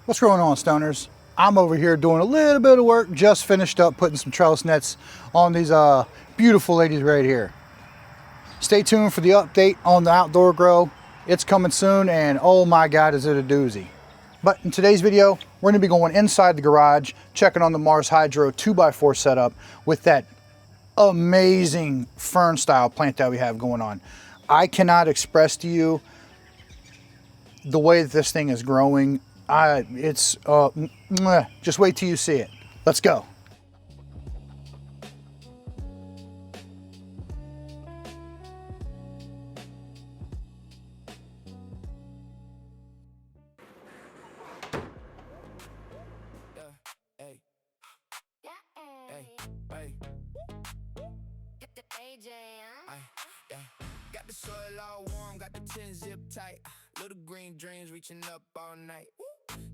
What's going on, stoners? I'm over here doing a little bit of work, just finished up putting some trellis nets on these beautiful ladies right here. Stay tuned for the update on the outdoor grow. It's coming soon, and oh my God, is it a doozy. But in today's video, we're gonna be going inside the garage, checking on the MarsHydro 2x4 setup with that amazing fern style plant that we have going on. I cannot express to you the way that this thing is growing. Just wait till you see it. Let's go. Got the soil all warm, got the 10 zip tight. Little green dreams reaching up all night.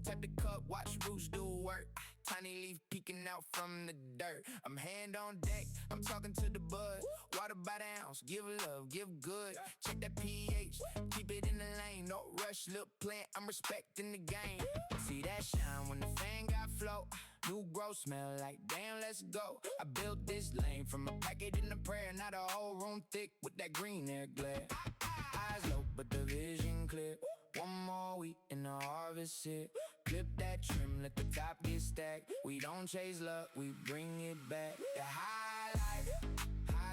Tap the cup, watch roots do work. Tiny leaf peeking out from the dirt. I'm hand on deck, I'm talking to the bud. Water by the ounce, give love, give good. Check that pH, keep it in the lane. No rush, little plant, I'm respecting the game. See that shine when the fan got flow. New growth smell like damn, let's go. I built this lane from a packet in a prayer. Not a whole room thick with that green air glare. Eyes low, but the vision clear. One more week and the harvest hit. Clip that trim, let the top get stacked. We don't chase luck, we bring it back. The high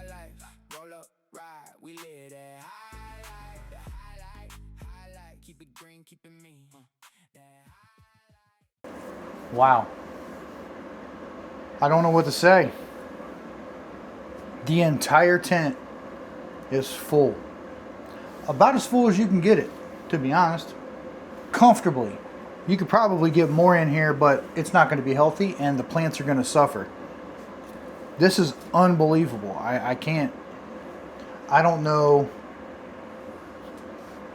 life, roll up, ride. We live that high life, the highlight. Keep it green, keep it mean. That highlight. Wow. I don't know what to say. The entire tent is full. About as full as you can get it, to be honest. Comfortably. You could probably get more in here, but it's not going to be healthy and the plants are going to suffer. This is unbelievable. I don't know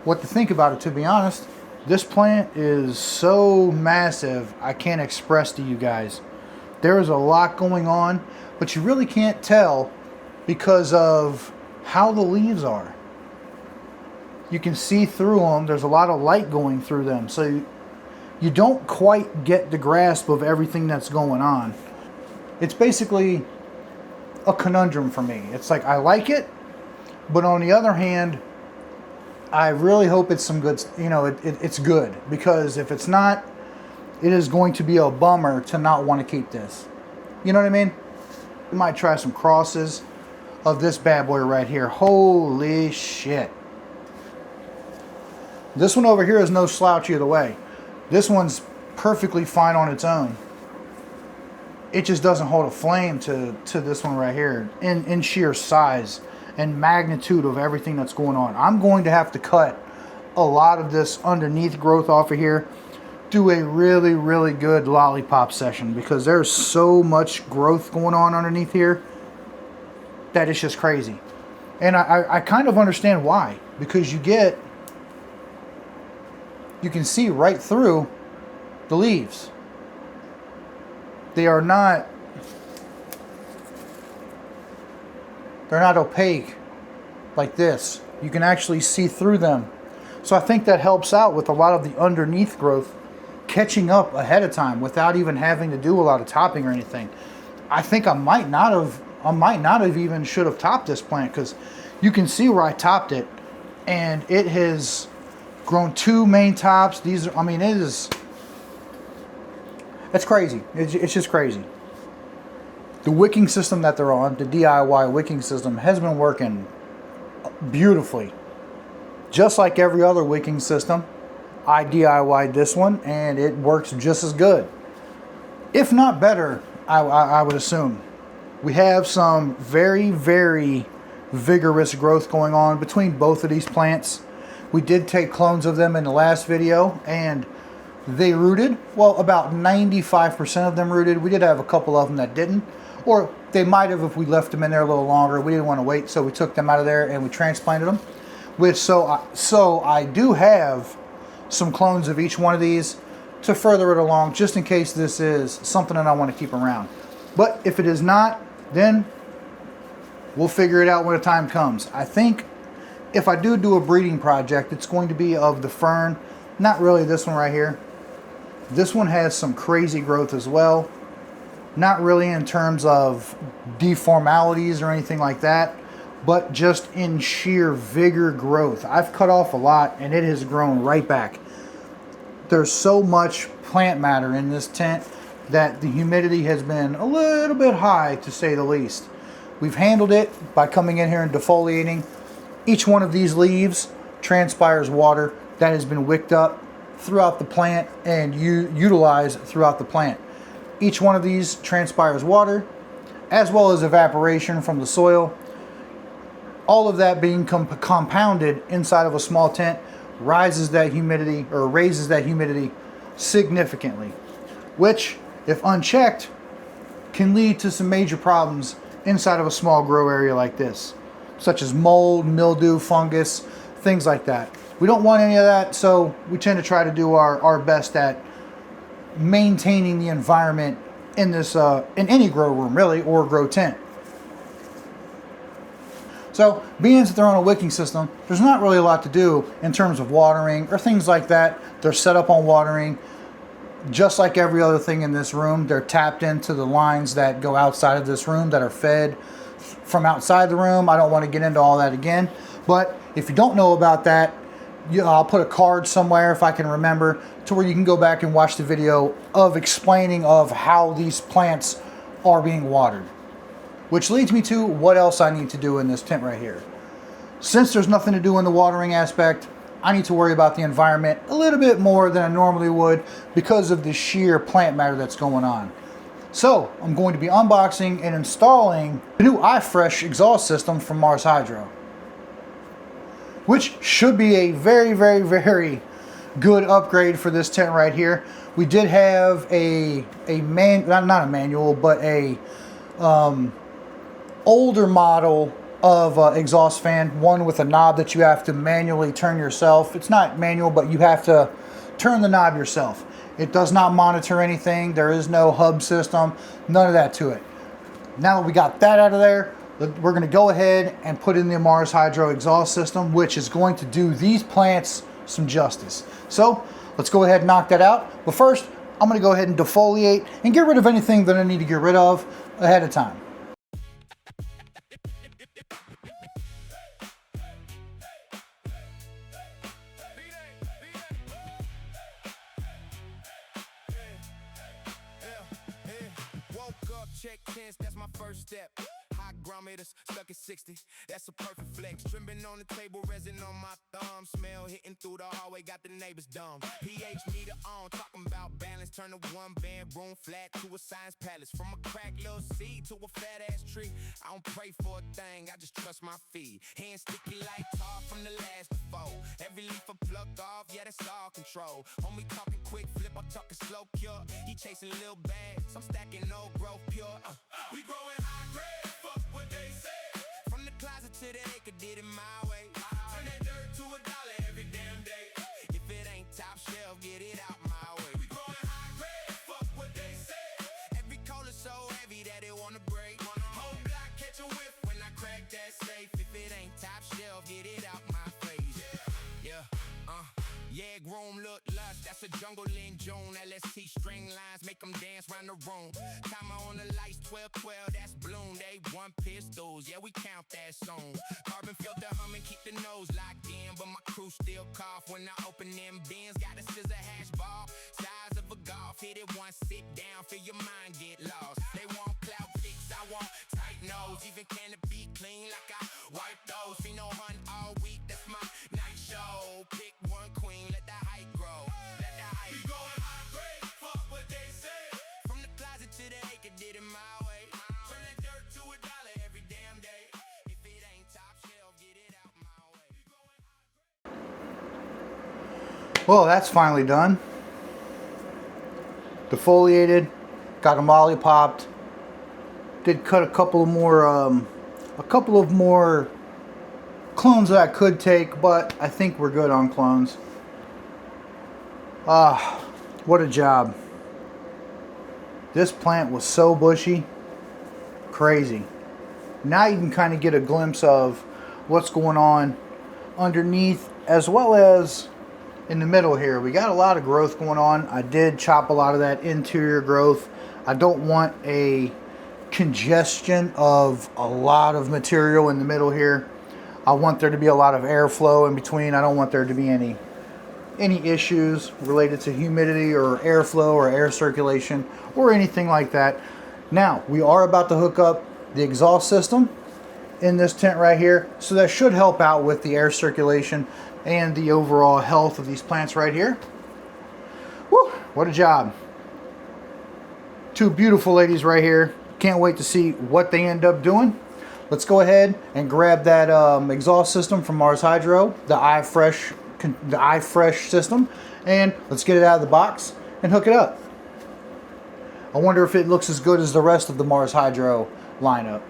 what to think about it, to be honest. This plant is so massive, I can't express to you guys. There is a lot going on, but you really can't tell because of how the leaves are. You can see through them. There's a lot of light going through them. So you don't quite get the grasp of everything that's going on. It's basically a conundrum for me. It's like I like it, but on the other hand, I really hope it's some good, it's good. Because if it's not, it is going to be a bummer to not want to keep this. You know what I mean? We might try some crosses of this bad boy right here. Holy shit. This one over here is no slouch either way. This one's perfectly fine on its own. It just doesn't hold a flame to this one right here in sheer size and magnitude of everything that's going on. I'm going to have to cut a lot of this underneath growth off of here. Do a really, really good lollipop session because there's so much growth going on underneath here that it's just crazy. And I kind of understand why, because you can see right through the leaves. They're not opaque like this. You can actually see through them. So I think that helps out with a lot of the underneath growth catching up ahead of time without even having to do a lot of topping or anything. I think I might not have even should have topped this plant, because you can see where I topped it and it has grown 2 main tops. These are, it's crazy. It's just crazy. The wicking system that they're on, the DIY wicking system, has been working beautifully. Just like every other wicking system, I DIY'd this one and it works just as good, if not better. I would assume. We have some very, very vigorous growth going on between both of these plants. We did take clones of them in the last video and they rooted. Well, about 95% of them rooted. We did have a couple of them that didn't, or they might have if we left them in there a little longer. We didn't want to wait, so we took them out of there and we transplanted them. So I do have some clones of each one of these to further it along, just in case this is something that I want to keep around. But if it is not, then we'll figure it out when the time comes. I think if I do a breeding project, it's going to be of the fern, not really this one right here, This one has some crazy growth as well. Not really in terms of deformalities or anything like that, but just in sheer vigor growth. I've cut off a lot and it has grown right back. There's so much plant matter in this tent that the humidity has been a little bit high, to say the least. We've handled it by coming in here and defoliating. Each one of these leaves transpires water that has been wicked up throughout the plant and utilized throughout the plant. Each one of these transpires water as well as evaporation from the soil. All of that being compounded inside of a small tent raises that humidity significantly, which, if unchecked, can lead to some major problems inside of a small grow area like this, such as mold, mildew, fungus, things like that. We don't want any of that, so we tend to try to do our best at maintaining the environment in this in any grow room really, or grow tent. So being that they're on a wicking system, there's not really a lot to do in terms of watering or things like that. They're set up on watering. Just like every other thing in this room, they're tapped into the lines that go outside of this room that are fed from outside the room. I don't want to get into all that again, but if you don't know about that, I'll put a card somewhere if I can remember, to where you can go back and watch the video of explaining of how these plants are being watered. Which leads me to what else I need to do in this tent right here. Since there's nothing to do in the watering aspect, I need to worry about the environment a little bit more than I normally would because of the sheer plant matter that's going on. So I'm going to be unboxing and installing the new iFresh exhaust system from MarsHydro, which should be a very, very, very good upgrade for this tent right here. We did have not a manual, but a older model of exhaust fan, one with a knob that you have to manually turn yourself. It's not manual, but you have to turn the knob yourself. It does not monitor anything. There is no hub system, none of that to it. Now that we got that out of there, we're going to go ahead and put in the MarsHydro exhaust system, which is going to do these plants some justice. So let's go ahead and knock that out. But first, I'm going to go ahead and defoliate and get rid of anything that I need to get rid of ahead of time. Check tens, that's my first step. High grometers, stuck at 60. That's a perfect flex. Trimming on the table, resin on my thumb. Smell hitting through the hallway, got the neighbors dumb. pH meter on, talking about balance. Turn a one bedroom flat to a science palace. From a cracked little seed to a fat ass tree. I don't pray for a thing, I just trust my feet. Hands sticky like tar from the last before. Every leaf I pluck off, yeah, that's all control. Homie talking quick flip, I'm talking slow cure. He chasing little bags, I'm stacking old growth pure. We growing high grade, fuck what they say. From the closet to the acre, did it my way. Turn that dirt to $1 every damn day. If it ain't top shelf, get it out my way. We growing high grade, fuck what they say. Every cola so heavy that it wanna break. Whole block catch a whiff when I crack that safe. If it ain't top shelf, get it out my face. Yeah, groom look lush, that's a jungle in June. LST string lines, make them dance round the room. Timer on the lights, 12-12, that's bloom. They one pistols, yeah, we count that soon. Carbon filter humming, keep the nose locked in. But my crew still cough when I open them bins. Got a scissor hash ball, size of a golf. Hit it once, sit down, feel your mind get lost. They want clout fix, I want tight nose. Even can it be clean like I wipe those. Pheno hunt all week, that's my night show. Pick one queen, let the hype grow. Let the hype grow. We going high grade, fuck what they say. From the closet to the acre, did it my way. Turn that dirt to $1 every damn day. If it ain't top shelf, get it out my way. We going high grade. Well, that's finally done. Defoliated, got them popped. Did cut a couple of more clones that I could take, but I think we're good on clones. What a job. This plant was so bushy, crazy. Now you can kind of get a glimpse of what's going on underneath, as well as in the middle here, we got a lot of growth going on. I did chop a lot of that interior growth. I don't want a congestion of a lot of material in the middle here. I want there to be a lot of airflow in between. I don't want there to be any issues related to humidity or airflow or air circulation or anything like that. Now, we are about to hook up the exhaust system in this tent right here, so that should help out with the air circulation and the overall health of these plants right here. Woo, what a job. Two beautiful ladies right here. Can't wait to see what they end up doing. Let's go ahead and grab that exhaust system from MarsHydro, the iFresh system, and let's get it out of the box and hook it up. I wonder if it looks as good as the rest of the MarsHydro lineup.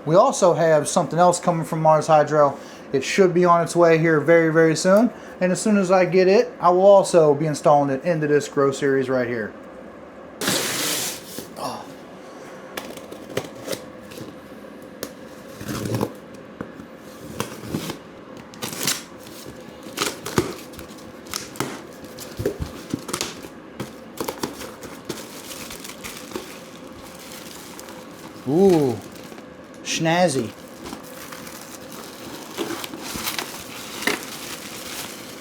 We also have something else coming from MarsHydro. It should be on its way here very, very soon. And as soon as I get it, I will also be installing it into this Grow Series right here. Ooh, snazzy.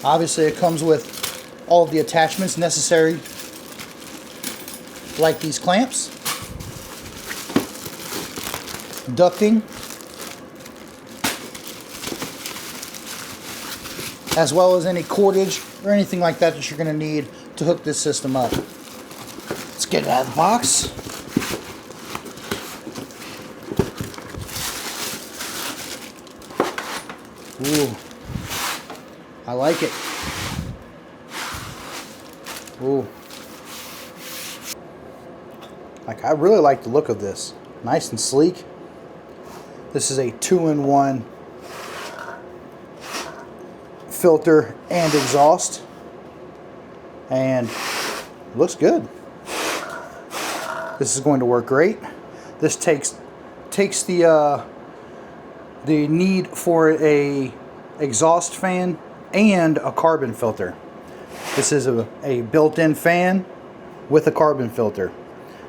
Obviously it comes with all of the attachments necessary, like these clamps, ducting, as well as any cordage or anything like that that you're going to need to hook this system up. Let's get it out of the box. Ooh, I like it. Ooh. I really like the look of this. Nice and sleek. This is a 2-in-1 filter and exhaust. And it looks good. This is going to work great. This takes the need for a exhaust fan and a carbon filter. This is a built-in fan with a carbon filter.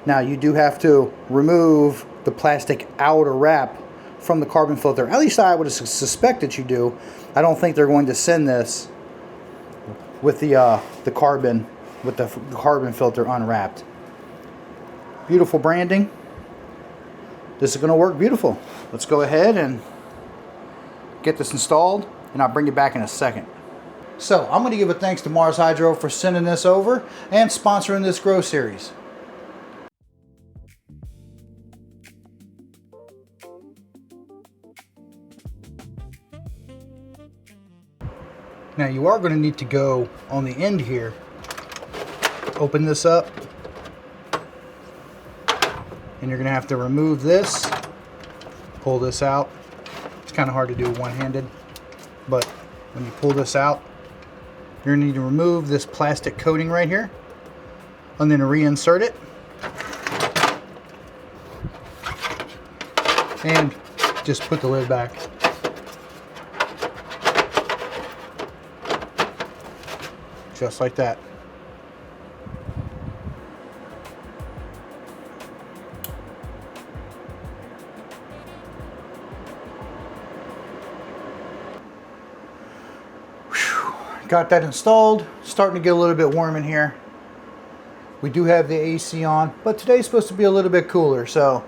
Now you do have to remove the plastic outer wrap from the carbon filter. At least I would suspect that you do. I don't think they're going to send this with the carbon filter unwrapped. Beautiful branding. This is going to work beautiful. Let's go ahead and get this installed, and I'll bring you back in a second. So I'm going to give a thanks to MarsHydro for sending this over and sponsoring this Grow Series. Now you are going to need to go on the end here, open this up, and you're going to have to remove this, pull this out. It's kind of hard to do one-handed, but when you pull this out, you're going to need to remove this plastic coating right here and then reinsert it and just put the lid back. Just like that. Got that installed. Starting to get a little bit warm in here. We do have the AC on, but today's supposed to be a little bit cooler, so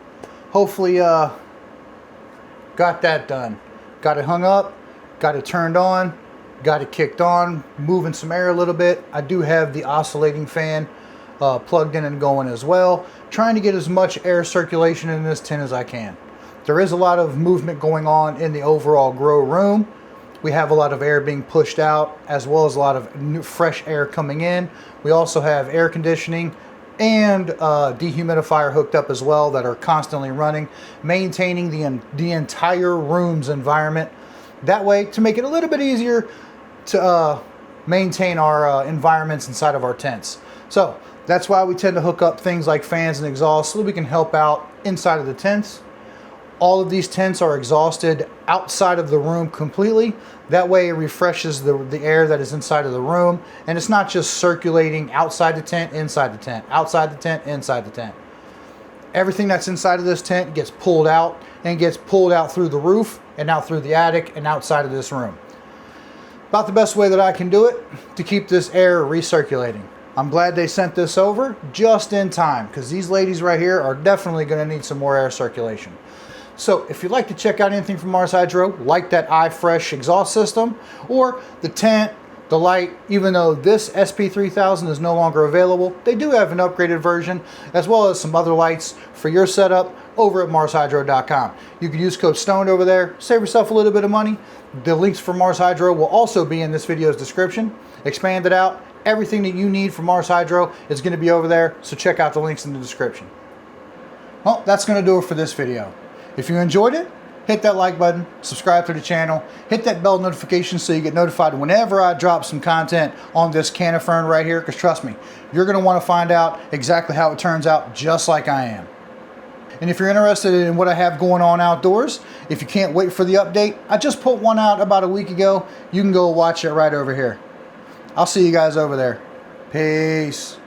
hopefully got that done. Got it hung up, got it turned on, got it kicked on, moving some air a little bit. I do have the oscillating fan plugged in and going as well, trying to get as much air circulation in this tent as I can. There is a lot of movement going on in the overall grow room. We have a lot of air being pushed out, as well as a lot of new, fresh air coming in. We also have air conditioning and dehumidifier hooked up as well that are constantly running, maintaining the entire room's environment. That way, to make it a little bit easier to maintain our environments inside of our tents. So that's why we tend to hook up things like fans and exhaust so that we can help out inside of the tents. All of these tents are exhausted outside of the room completely. That way it refreshes the air that is inside of the room, and it's not just circulating outside the tent, inside the tent, outside the tent, inside the tent. Everything that's inside of this tent gets pulled out, and gets pulled out through the roof and out through the attic and outside of this room. About the best way that I can do it to keep this air recirculating. I'm glad they sent this over just in time, because these ladies right here are definitely going to need some more air circulation. So if you'd like to check out anything from MarsHydro, like that iFresh exhaust system, or the tent, the light, even though this SP3000 is no longer available, they do have an upgraded version, as well as some other lights for your setup over at MarsHydro.com. You can use code STONED over there, save yourself a little bit of money. The links for MarsHydro will also be in this video's description. Expand it out. Everything that you need from MarsHydro is going to be over there, so check out the links in the description. Well, that's going to do it for this video. If you enjoyed it, hit that like button, subscribe to the channel, hit that bell notification so you get notified whenever I drop some content on this CANNA-FERN right here, because trust me, you're going to want to find out exactly how it turns out, just like I am. And if you're interested in what I have going on outdoors, if you can't wait for the update, I just put one out about a week ago. You can go watch it right over here. I'll see you guys over there. Peace.